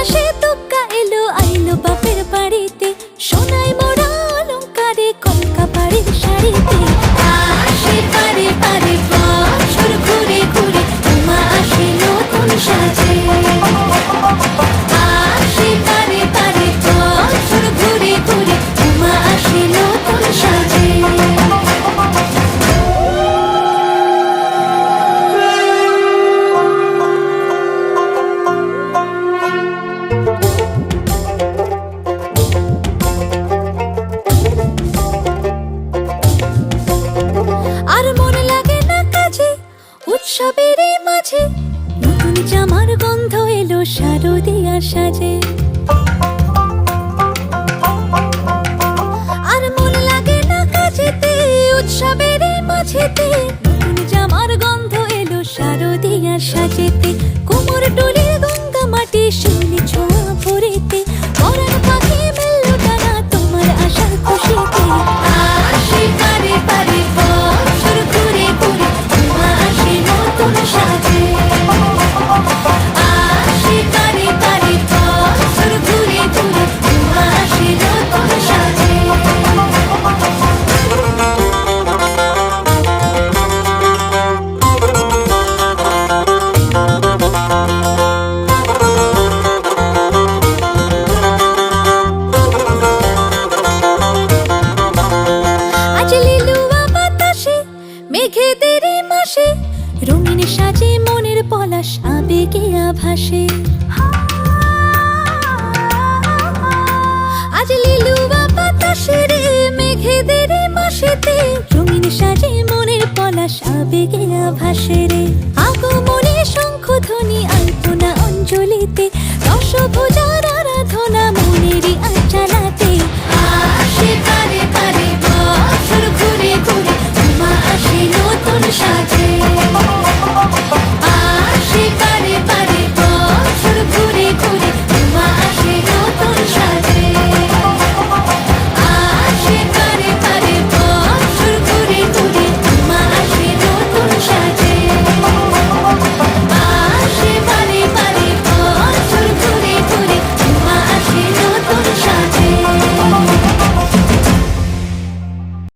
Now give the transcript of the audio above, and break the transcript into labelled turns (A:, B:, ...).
A: আকাশে তুক্কা এলো আইলো বাপের বাড়িতে, সোনায় মোড়া অলংকারে কলকা বাড়ির শাড়িতে। আসে পারে পারে বছর ঘুরে ঘুরে, মা আসে নতুন সাজে। আসে পারে পারে বছর ঘুরে ঘুরে, মা আসে নতুন সাজে। আর মন লাগে না কাজে উৎসবের মাঝে, নতুন জামার গন্ধ এলো শারদিয়া সাজে। আর মন লাগে না কাজেতে উৎসবের মাঝেতে, নতুন জামার গন্ধ এলো শারদিয়া সাজেতে। কোমর ডোলে গঙ্গা মাটি শিউলি ছোঁয়া ভরিতে, পরাণ পাখি মেললো ডানা তোমার আশার খুশিতে। আসে পারে পারে বছর ঘুরে ঘুরে, মা আসে নতুন সাজে। আসে পারে পারে বছর ঘুরে ঘুরে, মা আসে নতুন সাজে। আজ লিলুয়া বাতাসে মেঘেদের মাসে, রঙিন সাজে মনের পলাশ আবেগে আভাসে। আজ লিলুয়া বাতাসে রে মেঘেদের মাসেতে, রঙিন সাজে মনের পলাশ আবেগে আভাসে রে। আগমন